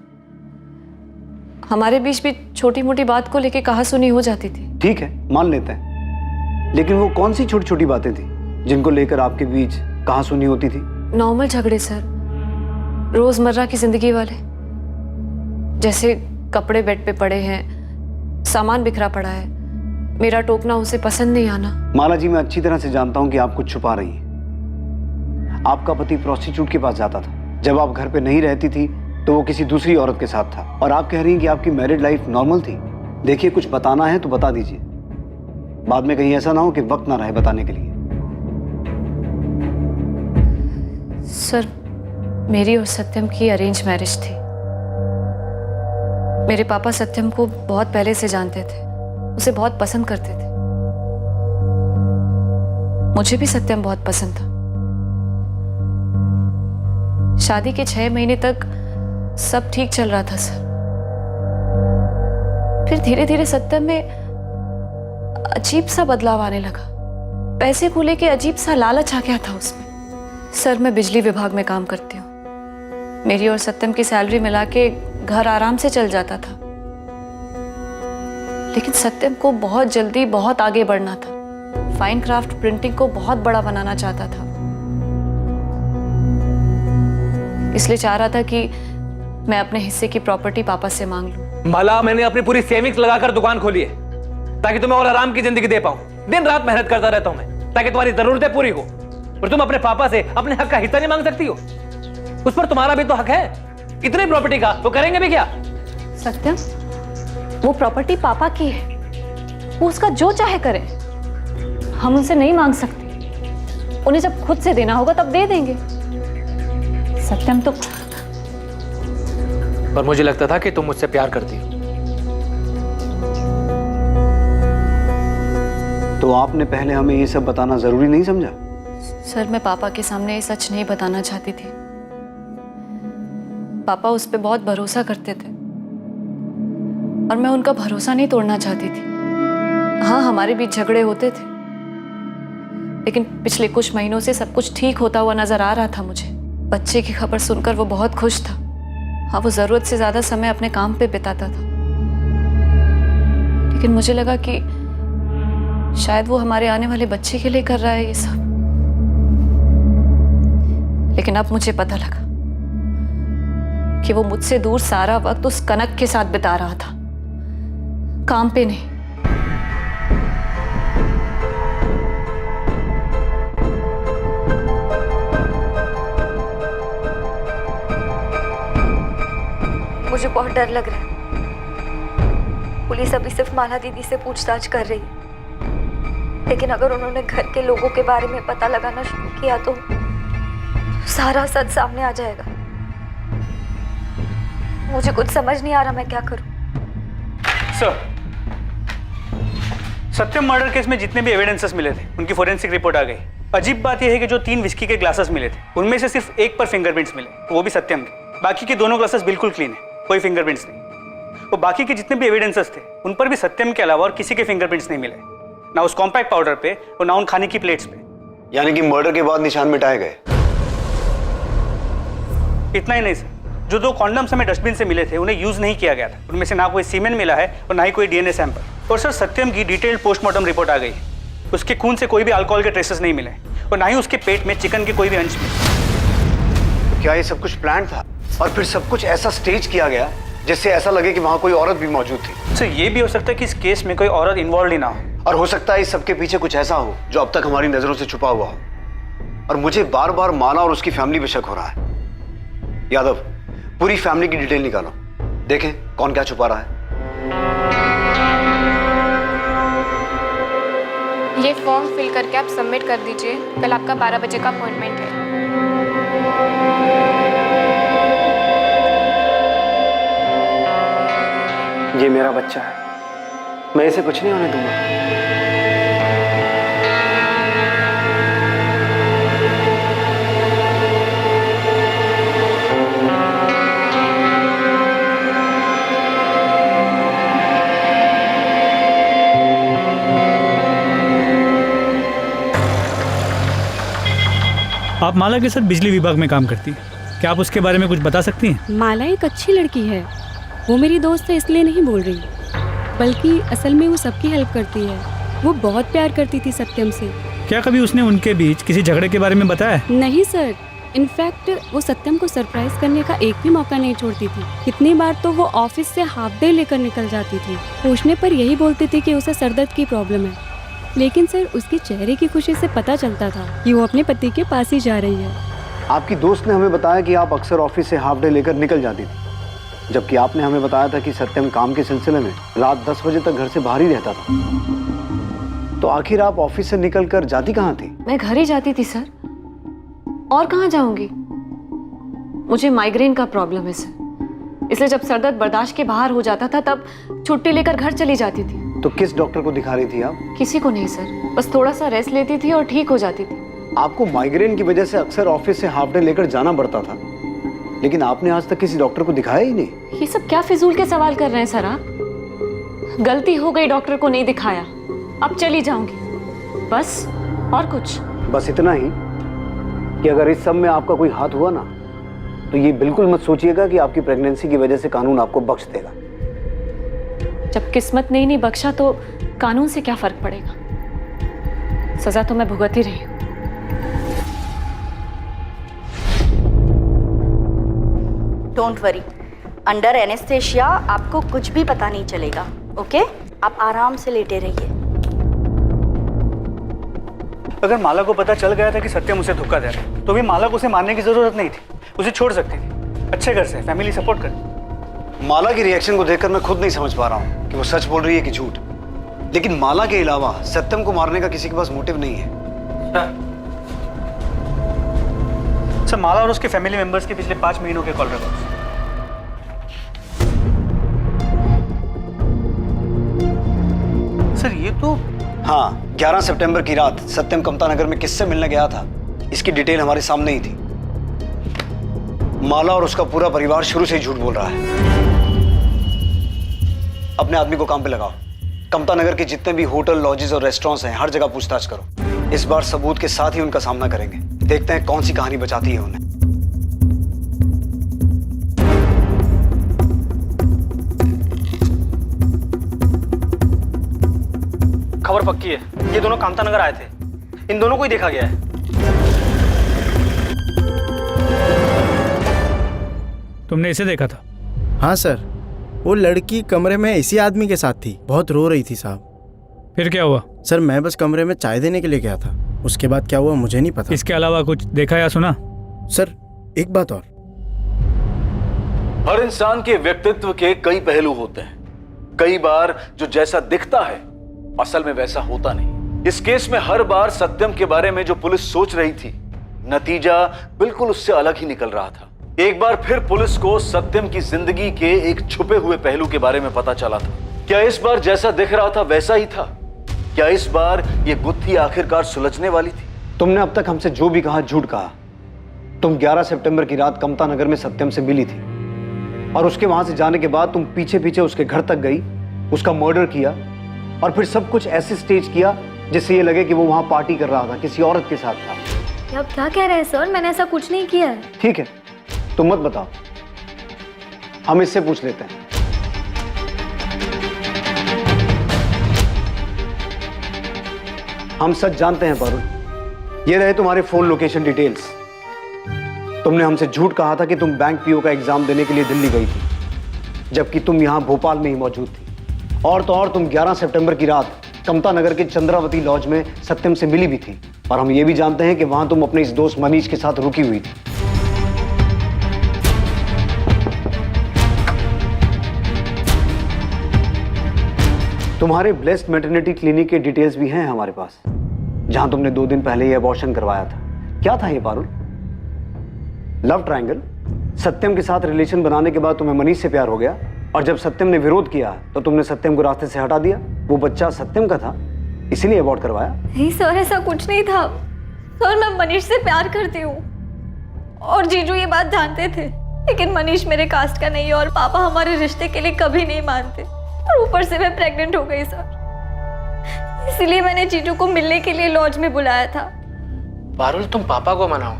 [SPEAKER 11] हमारे बीच भी छोटी मोटी बात को लेके कहा सुनी हो जाती थी।
[SPEAKER 8] ठीक है, मान लेते हैं, लेकिन वो कौन सी छोटी छोटी बातें थी जिनको लेकर आपके बीच कहा सुनी होती थी?
[SPEAKER 11] नॉर्मल झगड़े सर, रोजमर्रा की जिंदगी वाले। जैसे कपड़े बेड पे पड़े हैं, सामान बिखरा पड़ा है, मेरा टोकना उसे पसंद नहीं आना।
[SPEAKER 8] माला जी, मैं अच्छी तरह से जानता हूं कि आप कुछ छुपा रही हैं। आपका पति प्रोस्टिट्यूट के पास जाता था। जब आप घर पे नहीं रहती थी तो वो किसी दूसरी औरत के साथ था, और आप कह रही हैं कि आपकी मैरिड लाइफ नॉर्मल थी। देखिए, कुछ बताना है तो बता दीजिए, बाद में कहीं ऐसा ना हो कि वक्त ना रहे बताने के लिए।
[SPEAKER 11] सर, मेरी और सत्यम की अरेंज मैरिज थी। मेरे पापा सत्यम को बहुत पहले से जानते थे, उसे बहुत पसंद करते थे। मुझे भी सत्यम बहुत पसंद था। शादी के 6 महीने तक सब ठीक चल रहा था सर। फिर धीरे धीरे सत्यम में अजीब सा बदलाव आने लगा। पैसे को लेके अजीब सा लालच आ गया था उसमें। सर, मैं बिजली विभाग में काम करती हूँ। मेरी और सत्यम की सैलरी मिला के घर आराम से चल जाता था। लेकिन सत्यम को बहुत जल्दी बहुत आगे बढ़ना था। फाइन क्राफ्ट प्रिंटिंग को बहुत बड़ा बनाना चाहता था। इसलिए चाह रहा था कि मैं अपने हिस्से की प्रॉपर्टी पापा से मांग लूं।
[SPEAKER 12] माला, मैंने अपनी पूरी सेविंग्स लगाकर दुकान खोली है ताकि तुम्हें और आराम की जिंदगी दे पाऊं। दिन रात मेहनत करता रहता हूं मैं ताकि तुम्हारी जरूरतें पूरी हो, और तुम अपने पापा से अपने हक का हिस्सा नहीं मांग सकती हो? उस पर तुम्हारा भी तो हक है। इतनी प्रॉपर्टी का वो करेंगे भी क्या?
[SPEAKER 11] सत्यम, वो प्रॉपर्टी पापा की है, वो उसका जो चाहे करे। हम उनसे नहीं मांग सकते। उन्हें जब खुद से देना होगा तब दे देंगे। सत्यम तो
[SPEAKER 12] पर मुझे लगता था कि तुम मुझसे प्यार करती हो।
[SPEAKER 8] तो आपने पहले हमें ये सब बताना जरूरी नहीं समझा?
[SPEAKER 10] सर, मैं पापा के सामने ये सच नहीं बताना चाहती थी। पापा उस पर बहुत भरोसा करते थे और मैं उनका भरोसा नहीं तोड़ना चाहती थी। हाँ, हमारे बीच झगड़े होते थे, लेकिन पिछले कुछ महीनों से सब कुछ ठीक होता हुआ नजर आ रहा था मुझे। बच्चे की खबर सुनकर वो बहुत खुश था। हाँ, वो जरूरत से ज्यादा समय अपने काम पे बिताता था, लेकिन मुझे लगा कि शायद वो हमारे आने वाले बच्चे के लिए कर रहा है ये सब। लेकिन अब मुझे पता लगा कि वो मुझसे दूर सारा वक्त उस कनक के साथ बिता रहा था, काम पे नहीं। मुझे बहुत डर लग रहा है। पुलिस अभी सिर्फ माला दीदी से पूछताछ कर रही है, लेकिन अगर उन्होंने घर के लोगों के बारे में पता लगाना शुरू किया तो सारा सच सामने आ जाएगा। मुझे कुछ समझ नहीं आ रहा मैं क्या करूं।
[SPEAKER 2] सर, सत्यम मर्डर केस में जितने भी एविडेंसेस मिले थे उनकी फोरेंसिक रिपोर्ट आ गई। अजीब बात यह है कि जो 3 विस्की के ग्लासेस मिले थे उनमें से सिर्फ एक पर फिंगरप्रिंट्स मिले, वो भी सत्यम के। बाकी के दोनों ग्लासेस बिल्कुल क्लीन है, कोई फिंगरप्रिंट्स नहीं। वो बाकी के जितने भी एविडेंसेस थे उन पर भी सत्यम के अलावा और किसी के फिंगरप्रिंट्स नहीं मिले, ना उस कॉम्पैक्ट पाउडर पे और ना उन खाने की प्लेट्स पे।
[SPEAKER 8] यानी कि मर्डर के बाद निशान मिटाए गए?
[SPEAKER 2] इतना ही नहीं सर, जो 2 कॉन्डम्स हमें डस्टबिन से मिले थे उन्हें यूज नहीं किया गया था। उनमें से ना कोई सीमेन मिला है और ना ही कोई डीएनए सैंपल। और सर, सत्यम की डिटेल्ड पोस्टमार्टम रिपोर्ट आ गई है। उसके खून से कोई भी अल्कोहल के ट्रेसेस नहीं मिले और ना ही उसके पेट में चिकन के कोई भी अंश मिले।
[SPEAKER 8] तो क्या ये सब कुछ प्लान था और फिर सब कुछ ऐसा स्टेज किया गया जिससे ऐसा लगे कि वहां कोई औरत भी मौजूद थी?
[SPEAKER 2] सर, ये भी हो सकता है कि इस केस में कोई औरत इन्वॉल्व ही ना हो,
[SPEAKER 8] और हो सकता है इस सबके पीछे कुछ ऐसा हो जो अब तक हमारी नजरों से छुपा हुआ हो। और मुझे बार बार माला और उसकी फैमिली पे शक हो रहा है। यादव, पूरी फैमिली की डिटेल निकालो, देखें कौन क्या छुपा रहा है।
[SPEAKER 14] ये फॉर्म फिल करके आप सबमिट कर दीजिए। कल आपका 12 बजे का अपॉइंटमेंट है।
[SPEAKER 13] ये मेरा बच्चा है, मैं इसे कुछ नहीं होने दूंगा।
[SPEAKER 2] आप माला के साथ बिजली विभाग में काम करती हैं, क्या आप उसके बारे में कुछ बता सकती हैं?
[SPEAKER 14] माला एक अच्छी लड़की है। वो मेरी दोस्त है इसलिए नहीं बोल रही, बल्कि असल में वो सबकी हेल्प करती है। वो बहुत प्यार करती थी सत्यम से।
[SPEAKER 2] क्या कभी उसने उनके बीच किसी झगड़े के बारे में बताया?
[SPEAKER 14] नहीं सर, इनफैक्ट वो सत्यम को सरप्राइज करने का एक भी मौका नहीं छोड़ती थी। कितनी बार तो वो ऑफिस से हाफ डे लेकर निकल जाती थी। पूछने पर यही बोलती थी कि उसे सरदर्द की प्रॉब्लम है, लेकिन सर उसके चेहरे की खुशी से पता चलता था कि वो अपने पति के पास ही जा रही है।
[SPEAKER 8] आपकी दोस्त ने हमें बताया कि आप अक्सर ऑफिस से हाफ डे लेकर निकल जाती थी, जबकि आपने हमें बताया था कि सत्यम काम के सिलसिले में रात 10 बजे तक घर से बाहर ही रहता था। तो आखिर आप ऑफिस से निकलकर जाती कहाँ थी?
[SPEAKER 10] मैं घर ही जाती थी सर, और कहाँ जाऊंगी? मुझे माइग्रेन का प्रॉब्लम है सर, इसलिए जब सर दर्द बर्दाश्त के बाहर हो जाता था तब छुट्टी लेकर घर चली जाती थी।
[SPEAKER 8] तो किस डॉक्टर को दिखा रही थी आप?
[SPEAKER 10] किसी को नहीं सर, बस थोड़ा सा रेस्ट लेती थी और ठीक हो जाती थी।
[SPEAKER 8] आपको माइग्रेन की वजह से अक्सर ऑफिस से हाफ डे लेकर जाना पड़ता था, लेकिन आपने आज तक किसी डॉक्टर को दिखाया ही नहीं।
[SPEAKER 10] ये सब क्या फिजूल के सवाल कर रहे हैं सर आप? गलती हो गई, डॉक्टर को नहीं दिखाया, अब चली जाऊंगी बस, और कुछ?
[SPEAKER 8] बस इतना ही कि अगर इस सब में आपका कोई हाथ हुआ ना, तो ये बिल्कुल मत सोचिएगा कि आपकी प्रेगनेंसी की वजह से कानून आपको बख्श देगा।
[SPEAKER 10] जब किस्मत ने ही नहीं बख्शा तो कानून से क्या फर्क पड़ेगा? सजा तो मैं भुगत ही रही हूँ।
[SPEAKER 15] डोंट वरी, अंडर एनेस्थेशिया आपको कुछ भी पता नहीं चलेगा। ओके, आप आराम से लेटे रहिए।
[SPEAKER 2] अगर माला को पता चल गया था कि सत्यम उसे धोखा दे रहा है तो भी माला को उसे मारने की जरूरत नहीं थी, उसे छोड़ सकती थी। अच्छे घर से, फैमिली सपोर्ट कर।
[SPEAKER 8] माला की रिएक्शन को देखकर मैं खुद नहीं समझ पा रहा हूँ कि वो सच बोल रही है कि झूठ। लेकिन माला के अलावा सत्यम को मारने का किसी के पास मोटिव नहीं है।
[SPEAKER 2] सर, माला और उसके फैमिली मेंबर्स के पिछले 5 महीनों के कॉल रिकॉर्ड्स। सर ये तो
[SPEAKER 8] हाँ, 11 सितंबर की रात सत्यम कमता नगर में किससे मिलने गया था, इसकी डिटेल हमारे सामने ही थी। माला और उसका पूरा परिवार शुरू से ही झूठ बोल रहा है। अपने आदमी को काम पे लगाओ। कमता नगर के जितने भी होटल, लॉजेस और रेस्टोरेंट्स हैं, हर जगह पूछताछ करो। इस बार सबूत के साथ ही उनका सामना करेंगे। देखते हैं कौन सी कहानी बचाती है उन्हें।
[SPEAKER 12] खबर पक्की है, ये दोनों कामता नगर आए थे। इन दोनों को ही देखा गया है।
[SPEAKER 2] तुमने इसे देखा था?
[SPEAKER 16] हाँ सर, वो लड़की कमरे में इसी आदमी के साथ थी, बहुत रो रही थी साहब।
[SPEAKER 2] फिर क्या हुआ?
[SPEAKER 16] सर मैं बस कमरे में चाय देने के लिए गया था, उसके बाद क्या हुआ मुझे नहीं पता।
[SPEAKER 2] इसके अलावा कुछ देखा या सुना?
[SPEAKER 16] सर एक बात और,
[SPEAKER 3] हर इंसान के व्यक्तित्व के कई पहलू होते हैं। कई बार जो जैसा दिखता है असल में वैसा होता नहीं। इस केस में हर बार सत्यम के बारे में जो पुलिस सोच रही थी, नतीजा बिल्कुल उससे अलग ही निकल रहा था। एक बार फिर पुलिस को सत्यम की जिंदगी के एक छुपे हुए पहलू के बारे में पता चला था। क्या इस बार जैसा दिख रहा था वैसा ही था? क्या इस बार ये गुत्थी आखिरकार सुलझने वाली थी?
[SPEAKER 8] तुमने अब तक हमसे जो भी कहा झूठ कहा। तुम 11 सितंबर की रात कमता नगर में सत्यम से मिली थी और उसके वहां से जाने के बाद तुम पीछे पीछे उसके घर तक गई, उसका मर्डर किया और फिर सब कुछ ऐसे स्टेज किया जिससे ये लगे कि वो वहां पार्टी कर रहा था, किसी औरत के साथ था।
[SPEAKER 10] आप क्या कह रहे हैं सर? मैंने ऐसा कुछ नहीं किया है।
[SPEAKER 8] ठीक है, तुम मत बताओ, हम इससे पूछ लेते हैं। हम सच जानते हैं पारुल। ये रहे तुम्हारे फोन लोकेशन डिटेल्स। तुमने हमसे झूठ कहा था कि तुम बैंक पीओ का एग्जाम देने के लिए दिल्ली गई थी, जबकि तुम यहां भोपाल में ही मौजूद थी। और तो और तुम 11 सितंबर की रात कमता नगर के चंद्रावती लॉज में सत्यम से मिली भी थी। और हम ये भी जानते हैं कि वहां तुम अपने इस दोस्त मनीष के साथ रुकी हुई थी। तुम्हारे ब्लेस्ड मैटरनिटी क्लिनिक के डिटेल्स भी हैं हमारे पास, जहां तुमने 2 दिन पहले ये अबॉर्शन करवाया था। क्या था ये पारुल? Love triangle? सत्यम के साथ रिलेशन बनाने के बाद तुम्हें मनीष से प्यार हो गया और जब सत्यम ने विरोध किया तो तुमने सत्यम को रास्ते से हटा दिया। वो बच्चा सत्यम का था, इसीलिए अबॉर्ट करवाया।
[SPEAKER 10] नहीं सर, ऐसा कुछ नहीं था सर। मैं मनीष से प्यार करती हूँ और जीजू ये बात जानते थे, लेकिन मनीष मेरे कास्ट का नहीं है और पापा हमारे रिश्ते के लिए कभी नहीं मानते। और ऊपर से मैं प्रेग्नेंट हो गई सर, इसलिए मैंने जीजू को मिलने के लिए लॉज में बुलाया था।
[SPEAKER 12] पारुल, तुम पापा को मनाओ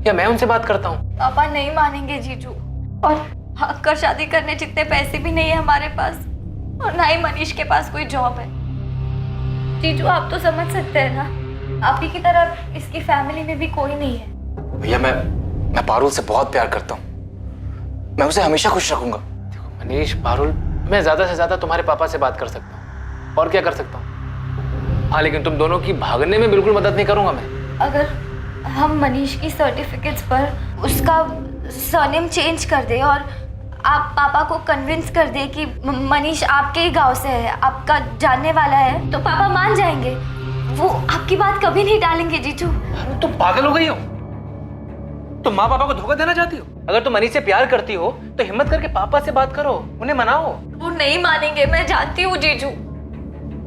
[SPEAKER 12] या मैं उनसे बात करता हूँ?
[SPEAKER 10] पापा नहीं मानेंगे जीजू, और हक कर शादी करने जितने पैसे भी नहीं है हमारे पास, और ना ही मनीष के पास कोई जॉब है। जीजू आप तो समझ सकते हैं ना, आप ही की तरह इसकी फैमिली में भी कोई नहीं है।
[SPEAKER 7] भैया मैं पारुल से बहुत प्यार करता हूँ, मैं उसे हमेशा खुश रखूंगा।
[SPEAKER 12] देखो मनीष, पारुल, मैं ज्यादा से ज्यादा तुम्हारे पापा से बात कर सकता हूँ, और क्या कर सकता हूँ। हाँ, लेकिन तुम दोनों की भागने में बिल्कुल मदद नहीं करूंगा मैं।
[SPEAKER 10] अगर हम मनीष की सर्टिफिकेट्स पर उसका सरनेम चेंज कर दे और आप पापा को कन्विंस कर दे कि मनीष आपके ही गांव से है, आपका जानने वाला है, तो पापा मान जाएंगे। वो आपकी बात कभी नहीं टालेंगे जीजू।
[SPEAKER 12] तुम पागल हो गई हो? तुम माँ पापा को धोखा देना चाहती हो? अगर तुम मनीष से प्यार करती हो तो हिम्मत करके पापा से बात करो, उन्हें मनाओ।
[SPEAKER 10] वो नहीं मानेंगे, मैं जानती हूँ जीजू।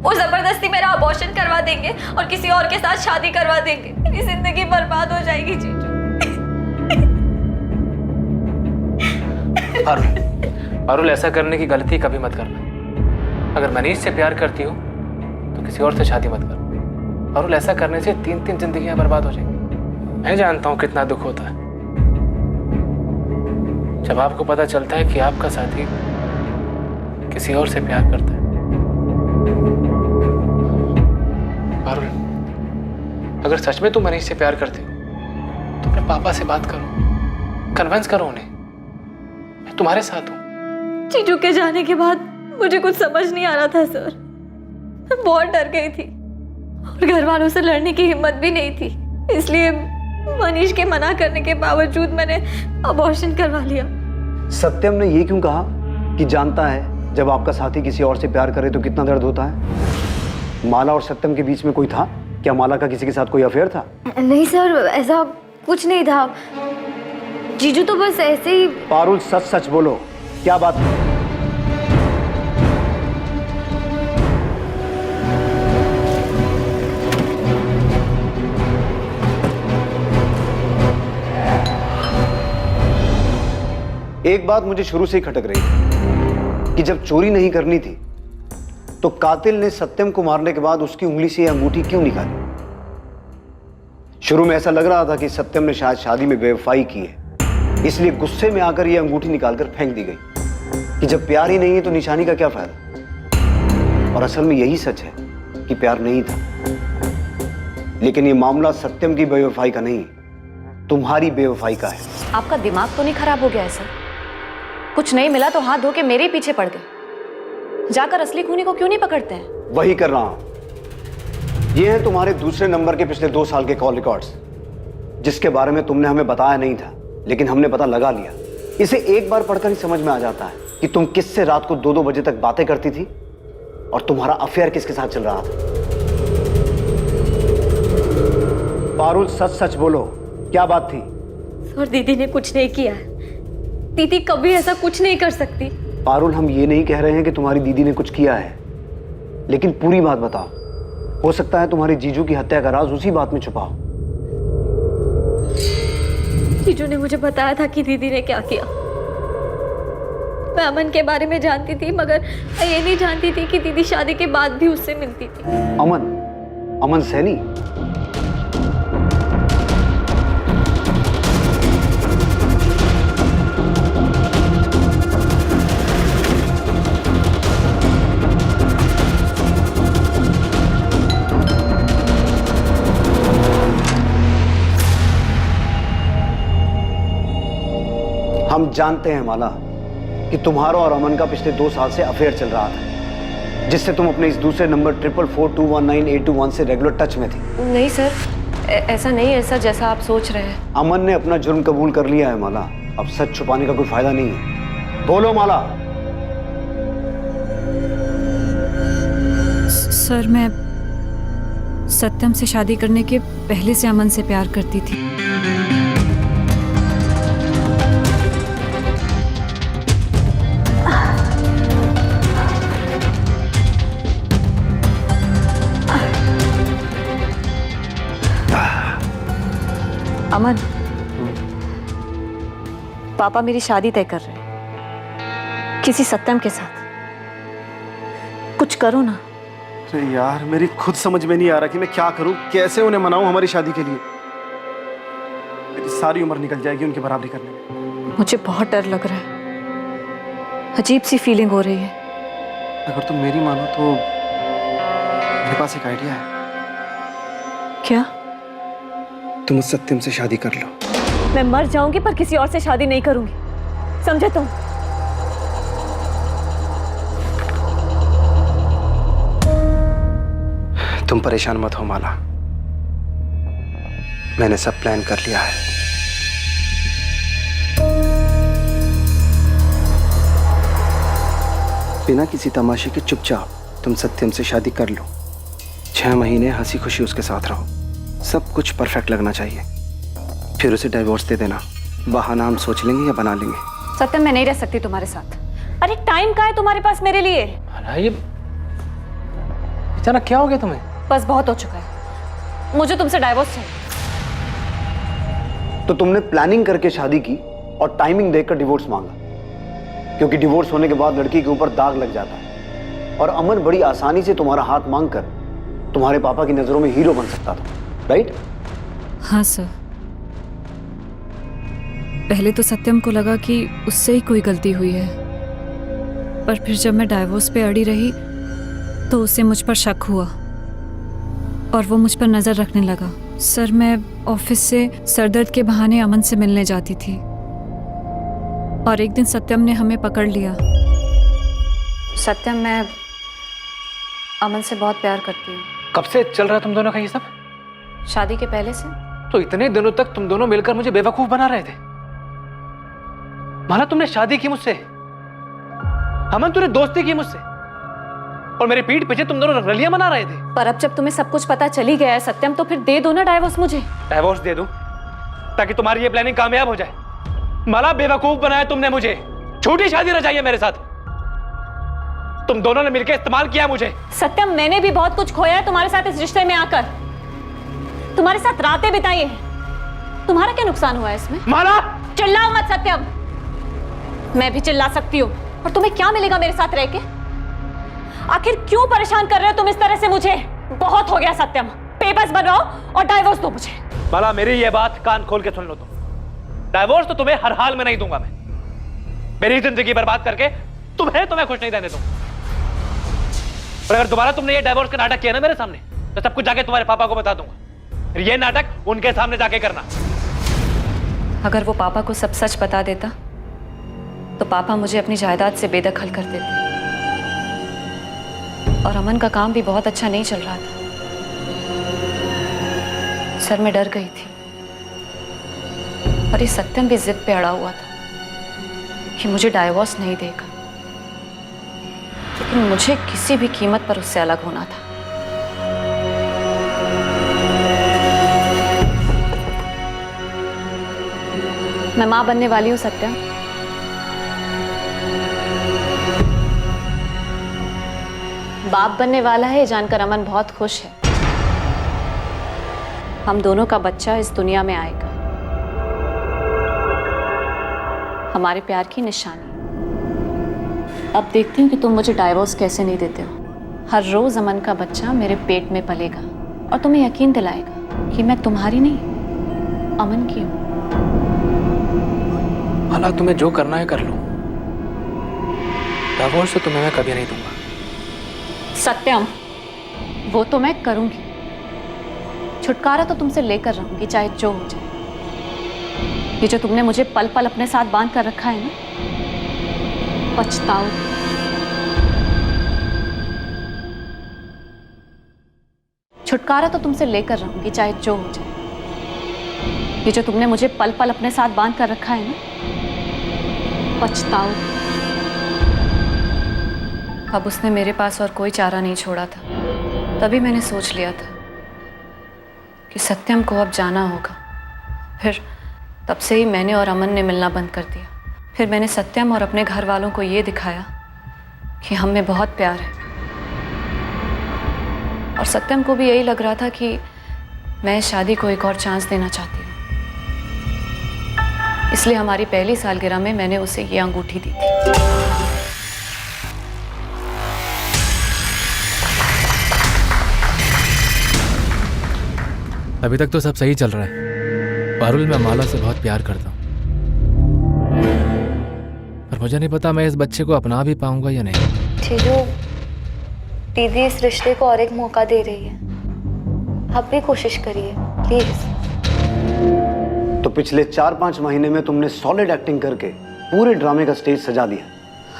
[SPEAKER 10] वो जबरदस्ती मेरा अबॉर्शन करवा देंगे और किसी और के साथ शादी करवा देंगे। मेरी जिंदगी बर्बाद हो जाएगी जीजू।
[SPEAKER 12] पारुल, ऐसा करने की गलती कभी मत करना। अगर मनीष से प्यार करती हो तो किसी और से शादी मत करो। पारुल, ऐसा करने से 3 जिंदगियां बर्बाद हो जाएंगी। मैं जानता हूं कितना दुख होता है जब आपको पता चलता है कि आपका साथी किसी और से प्यार करता है। पारुल, अगर सच में तुम मनीष से प्यार करते हो तो अपने पापा से बात करो, कन्विंस करो उन्हें। मैं तुम्हारे साथ हूं।
[SPEAKER 10] जीजू के जाने के बाद मुझे कुछ समझ नहीं आ रहा था सर। मैं बहुत डर गई थी और घर वालों से लड़ने की हिम्मत भी नहीं थी, इसलिए मनीष के मना करने के बावजूद मैंने अबॉर्शन करवा लिया।
[SPEAKER 8] सत्यम ने ये क्यों कहा कि जानता है जब आपका साथी किसी और से प्यार करे तो कितना दर्द होता है? माला और सत्यम के बीच में कोई था क्या? माला का किसी के साथ कोई अफेयर था?
[SPEAKER 10] नहीं सर, ऐसा कुछ नहीं था। जीजू तो बस ऐसे ही।
[SPEAKER 8] पारुल सच सच बोलो, क्या बात है? एक बात मुझे शुरू से ही खटक रही है कि जब चोरी नहीं करनी थी तो कातिल ने सत्यम को मारने के बाद उसकी उंगली से यह अंगूठी क्यों निकाली? शुरू में ऐसा लग रहा था कि सत्यम ने शायद शादी में बेवफाई की है, इसलिए गुस्से में आकर यह अंगूठी निकालकर फेंक दी गई कि जब प्यार ही नहीं है तो निशानी का क्या फायदा। और असल में यही सच है कि प्यार नहीं था। लेकिन यह मामला सत्यम की बेवफाई का नहीं, तुम्हारी बेवफाई का है।
[SPEAKER 15] आपका दिमाग तो नहीं खराब हो गया है सर? कुछ नहीं मिला तो हाथ धो के मेरे ही पीछे पड़ गए। जाकर असली खूनी को क्यों नहीं पकड़ते हैं?
[SPEAKER 8] वही कर रहा हूं। ये है तुम्हारे दूसरे नंबर के पिछले 2 साल के कॉल रिकॉर्ड्स, जिसके बारे में तुमने हमें बताया नहीं था, लेकिन हमने पता लगा लिया। इसे एक बार पढ़कर ही समझ में आ जाता है कि तुम किससे रात को 2-2 बजे तक बातें करती थी और तुम्हारा अफेयर किसके साथ चल रहा था। पारुल सच सच बोलो, क्या बात थी?
[SPEAKER 10] सर दीदी ने कुछ नहीं किया है। दीदी कभी ऐसा कुछ नहीं कर सकती।
[SPEAKER 8] पारुल, हम ये नहीं कह रहे हैं कि तुम्हारी दीदी ने कुछ किया है, लेकिन पूरी बात बताओ। हो सकता है तुम्हारे जीजू की हत्या का राज उसी बात में छुपा हो।
[SPEAKER 10] जीजू ने मुझे बताया था कि दीदी ने क्या किया। मैं अमन के बारे में जानती थी, मगर मैं ये नहीं जानती थी कि दीदी शादी के बाद भी उससे मिलती थी।
[SPEAKER 8] अमन सैनी? हम जानते हैं माला कि तुम्हारा और अमन का पिछले 2 साल से अफेयर चल रहा था, जिससे तुम अपने इस दूसरे नंबर 444219821 से रेगुलर टच में थी।
[SPEAKER 15] नहीं सर, ऐसा नहीं है सर जैसा आप सोच रहे हैं।
[SPEAKER 8] अमन ने अपना जुर्म कबूल कर लिया है माला। अब सच छुपाने का कोई फायदा नहीं है। बोलो माला।
[SPEAKER 17] सर, मैं सत्यम से शादी करने के पहले से अमन से प्यार करती थी।
[SPEAKER 15] अमन, पापा मेरी शादी तय कर रहे हैं किसी सत्यम के साथ। कुछ करो ना।
[SPEAKER 13] अरे यार, मेरी खुद समझ में नहीं आ रहा कि मैं क्या करूं, कैसे उन्हें मनाऊं हमारी शादी के लिए। मेरी सारी उम्र निकल जाएगी उनकी बराबरी करने में।
[SPEAKER 15] मुझे बहुत डर लग रहा है, अजीब सी फीलिंग हो रही है।
[SPEAKER 13] अगर तुम मेरी मानो तो मेरे पास एक आइडिया है।
[SPEAKER 15] क्या?
[SPEAKER 13] तुम उस सत्यम से शादी कर लो।
[SPEAKER 15] मैं मर जाऊंगी पर किसी और से शादी नहीं करूंगी, समझे तुम?
[SPEAKER 13] तुम परेशान मत हो माला, मैंने सब प्लान कर लिया है। बिना किसी तमाशे के चुपचाप तुम सत्यम से शादी कर लो। 6 महीने हंसी खुशी उसके साथ रहो, सब कुछ परफेक्ट लगना चाहिए। फिर उसे डिवोर्स दे देना। बहाना हम सोच लेंगे या बना लेंगे।
[SPEAKER 15] सत्यम, मैं नहीं रह सकती तुम्हारे साथ। अरे टाइम कहाँ है तुम्हारे पास मेरे लिए?
[SPEAKER 12] ये अचानक क्या हो गया तुम्हें?
[SPEAKER 15] बस बहुत हो चुका है, मुझे तुमसे डाइवोर्स चाहिए।
[SPEAKER 8] तो तुमने प्लानिंग करके शादी की और टाइमिंग देखकर डिवोर्स मांगा, क्योंकि डिवोर्स होने के बाद लड़की के ऊपर दाग लग जाता है। और अमन बड़ी आसानी से तुम्हारा हाथ मांगकर तुम्हारे पापा की नजरों में हीरो बन सकता था, राइट?
[SPEAKER 17] हाँ सर, पहले तो सत्यम को लगा कि उससे ही कोई गलती हुई है, पर फिर जब मैं डाइवोर्स पे अड़ी रही तो उसे मुझ पर शक हुआ और वो मुझ पर नज़र रखने लगा। सर, मैं ऑफिस से सरदर्द के बहाने अमन से मिलने जाती थी और एक दिन सत्यम ने हमें पकड़ लिया।
[SPEAKER 15] सत्यम, मैं अमन से बहुत प्यार करती हूँ।
[SPEAKER 12] कब से चल रहा तुम दोनों का ये सब?
[SPEAKER 15] शादी के पहले से।
[SPEAKER 12] तो इतने दिनों तक तुम दोनों मिलकर मुझे बेवकूफ बना रहे थे। माला तुमने शादी की मुझसे, अमन तूने दोस्ती की मुझसे, और मेरे पीठ पीछे तुम दोनों रलियां मना रहे थे।
[SPEAKER 15] पर अब जब तुम्हें सब कुछ पता चल ही गया है सत्यम, तो फिर दे दो ना डाइवोर्स मुझे।
[SPEAKER 12] डाइवोर्स दे दूं ताकि तुम्हारी ये प्लानिंग कामयाब हो जाए? माला बेवकूफ बनाया तुमने मुझे, झूठी शादी रचाई है मेरे साथ। तुम दोनों ने मिलकर इस्तेमाल किया मुझे।
[SPEAKER 15] सत्यम, मैंने भी बहुत कुछ खोया है तुम्हारे साथ इस रिश्ते में आकर, तुम्हारे साथ रातें बिताई हैं। तुम्हारा क्या नुकसान हुआ है इसमें?
[SPEAKER 12] माला
[SPEAKER 15] चिल्लाओ मत सत्यम, मैं भी चिल्ला सकती हूँ। और तुम्हें क्या मिलेगा मेरे साथ रह के? आखिर क्यों परेशान कर रहे हो तुम इस तरह से मुझे? बहुत हो गया सत्यम, पेपर्स बनवाओ और डाइवोर्स दो मुझे।
[SPEAKER 12] माला मेरी ये बात कान खोल के सुन लो तुम, डाइवोर्स तो तुम्हें हर हाल में नहीं दूंगा मैं। मेरी जिंदगी बर्बाद करके तुम्हें खुश नहीं रहने दूंगा। और अगर दोबारा तुमने ये डाइवोर्स का नाटक किया ना मेरे सामने, तो सब कुछ जाके तुम्हारे पापा को बता दूंगा। फिर ये नाटक उनके सामने जाके करना।
[SPEAKER 15] अगर वो पापा को सब सच बता देता तो पापा मुझे अपनी जायदाद से बेदखल कर देते। और अमन का काम भी बहुत अच्छा नहीं चल रहा था। सर में डर गई थी। और ये सत्यम भी जिद पे अड़ा हुआ था कि मुझे डाइवोर्स नहीं देगा, लेकिन मुझे किसी भी कीमत पर उससे अलग होना था। मैं मां बनने वाली हूं सत्यम। बाप बनने वाला है, जानकर अमन बहुत खुश है। हम दोनों का बच्चा इस दुनिया में आएगा, हमारे प्यार की निशानी। अब देखती हूँ कि तुम मुझे डाइवोर्स कैसे नहीं देते हो। हर रोज अमन का बच्चा मेरे पेट में पलेगा और तुम्हें यकीन दिलाएगा कि मैं तुम्हारी नहीं, अमन की हूँ।
[SPEAKER 12] माला तुम्हें जो करना है कर लो, डाइवोर्स तो तुम्हें मैं कभी नहीं दूंगा।
[SPEAKER 15] सत्यम, वो तो मैं करूंगी। छुटकारा तो तुमसे लेकर रहूंगी, चाहे जो हो जाए। ये जो तुमने मुझे पल पल अपने साथ बांध कर रखा है ना, पछताओ। छुटकारा तो तुमसे लेकर रहूंगी, चाहे जो हो जाए। ये जो तुमने मुझे पल पल अपने साथ बांध कर रखा है ना, पछताओ। अब उसने मेरे पास और कोई चारा नहीं छोड़ा था। तभी मैंने सोच लिया था कि सत्यम को अब जाना होगा। फिर तब से ही मैंने और अमन ने मिलना बंद कर दिया। फिर मैंने सत्यम और अपने घर वालों को ये दिखाया कि हम में बहुत प्यार है। और सत्यम को भी यही लग रहा था कि मैं शादी को एक और चांस देना चाहती हूँ। इसलिए हमारी पहली सालगिरह में मैंने उसे ये अंगूठी दी थी।
[SPEAKER 12] अभी तक तो सब सही चल रहा है पारुल। मैं माला से बहुत प्यार करता हूँ, पर मुझे नहीं पता मैं इस बच्चे को अपना भी पाऊंगा या नहीं।
[SPEAKER 10] जीजू, दीदी इस रिश्ते को और एक मौका दे रही है, आप भी कोशिश करिए प्लीज।
[SPEAKER 8] तो पिछले 4-5 महीने में तुमने सॉलिड एक्टिंग करके पूरे ड्रामे का स्टेज सजा दिया।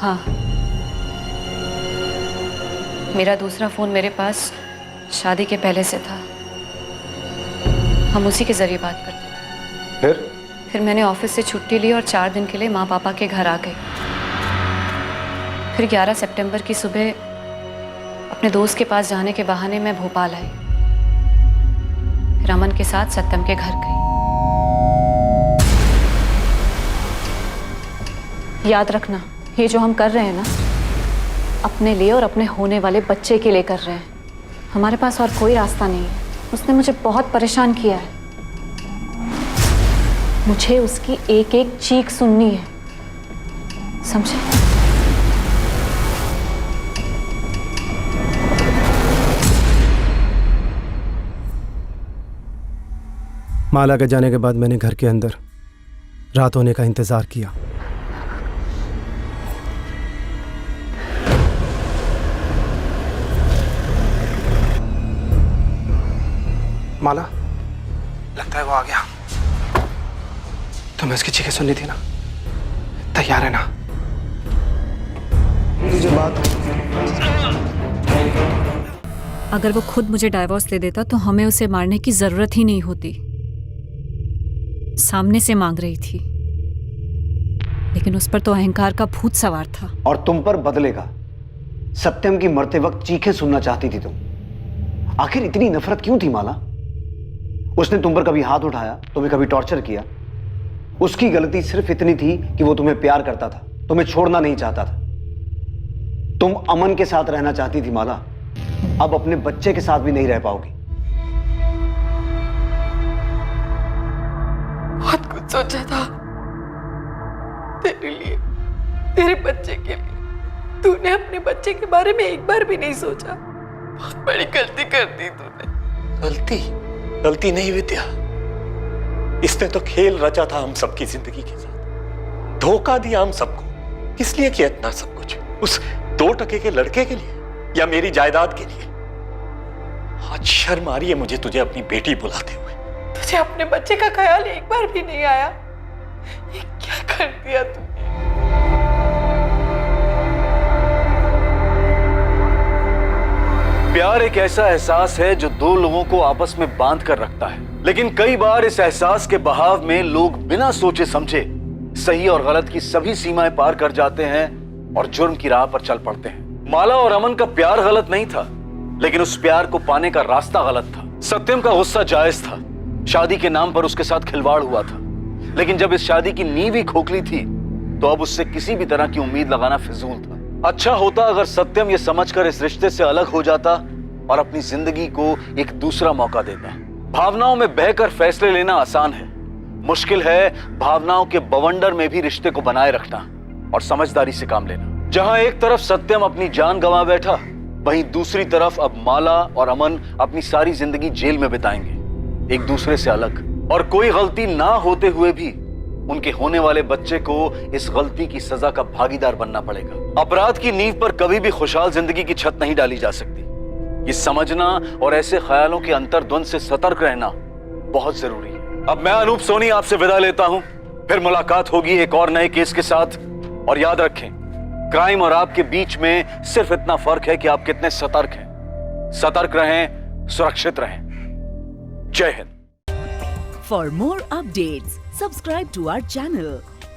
[SPEAKER 15] हाँ, मेरा दूसरा फोन मेरे पास शादी के पहले से था। हम उसी के जरिए बात करते थे। फिर मैंने ऑफिस से छुट्टी ली और 4 दिन के लिए माँ पापा के घर आ गई। फिर 11 सितंबर की सुबह अपने दोस्त के पास जाने के बहाने मैं भोपाल आई। फिर अमन के साथ सत्यम के घर गई। याद रखना, ये जो हम कर रहे हैं ना, अपने लिए और अपने होने वाले बच्चे के लिए कर रहे हैं। हमारे पास और कोई रास्ता नहीं है। उसने मुझे बहुत परेशान किया है। मुझे उसकी एक एक चीख सुननी है, समझे?
[SPEAKER 16] माला के जाने के बाद मैंने घर के अंदर रात होने का इंतजार किया। माला, लगता है वो आ गया। तुम्हें उसकी चीखें सुननी थी ना? तैयार है ना? तुझे बात
[SPEAKER 17] अगर वो खुद मुझे डाइवोर्स दे देता तो हमें उसे मारने की जरूरत ही नहीं होती। सामने से मांग रही थी, लेकिन उस पर तो अहंकार का भूत सवार था।
[SPEAKER 8] और तुम पर बदलेगा। सत्यम की मरते वक्त चीखें सुनना चाहती थी तुम। आखिर इतनी नफरत क्यों थी माला? उसने तुम पर कभी हाथ उठाया, तुम्हें कभी टॉर्चर किया? उसकी गलती सिर्फ इतनी थी कि वो तुम्हें प्यार करता था, तुम्हें छोड़ना नहीं चाहता था। तुम अमन के साथ रहना चाहती थी माला, अब अपने बच्चे के साथ भी नहीं रह पाओगी।
[SPEAKER 6] बहुत कुछ सोचा था तेरे लिए, तेरे बच्चे के लिए। तूने अपने बच्चे के बारे में एक बार भी नहीं सोचा। बहुत बड़ी गलती कर दी तूने।
[SPEAKER 9] गलती नहीं विद्या, इसने तो खेल रचा था हम सबकी जिंदगी के साथ, धोखा दिया हम सबको। किस लिए किया इतना सब कुछ? उस 2 टके के लड़के के लिए या मेरी जायदाद के लिए? आज शर्म आ रही है मुझे तुझे अपनी बेटी बुलाते हुए।
[SPEAKER 6] तुझे अपने बच्चे का ख्याल एक बार भी नहीं आया? ये क्या कर दिया तूने?
[SPEAKER 3] प्यार एक ऐसा एहसास है जो 2 लोगों को आपस में बांध कर रखता है, लेकिन कई बार इस एहसास के बहाव में लोग बिना सोचे समझे सही और गलत की सभी सीमाएं पार कर जाते हैं और जुर्म की राह पर चल पड़ते हैं। माला और अमन का प्यार गलत नहीं था, लेकिन उस प्यार को पाने का रास्ता गलत था। सत्यम का गुस्सा जायज था, शादी के नाम पर उसके साथ खिलवाड़ हुआ था, लेकिन जब इस शादी की नींव ही खोखली थी तो अब उससे किसी भी तरह की उम्मीद लगाना फिजूल था। अच्छा होता अगर सत्यम ये समझकर इस रिश्ते से अलग हो जाता और अपनी जिंदगी को एक दूसरा मौका देता। भावनाओं में बहकर फैसले लेना आसान है, मुश्किल है भावनाओं के बवंडर में भी रिश्ते को बनाए रखना और समझदारी से काम लेना। जहां एक तरफ सत्यम अपनी जान गंवा बैठा, वहीं दूसरी तरफ अब माला और अमन अपनी सारी जिंदगी जेल में बिताएंगे, एक दूसरे से अलग। और कोई गलती ना होते हुए भी उनके होने वाले बच्चे को इस गलती की सजा का भागीदार बनना पड़ेगा। अपराध की नींव पर कभी भी खुशहाल जिंदगी की छत नहीं डाली जा सकती। ये समझना और ऐसे ख्यालों के अंतर्द्वंद से सतर्क रहना बहुत जरूरी है। अब मैं अनूप सोनी आपसे विदा लेता हूं, फिर मुलाकात होगी एक और नए केस के साथ। और याद रखें, क्राइम और आपके बीच में सिर्फ इतना फर्क है कि आप कितने सतर्क हैं। सतर्क रहें, सुरक्षित रहें। जय Hind.
[SPEAKER 1] For more updates, subscribe to our channel,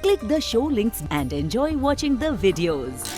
[SPEAKER 1] click the show links and enjoy watching the videos.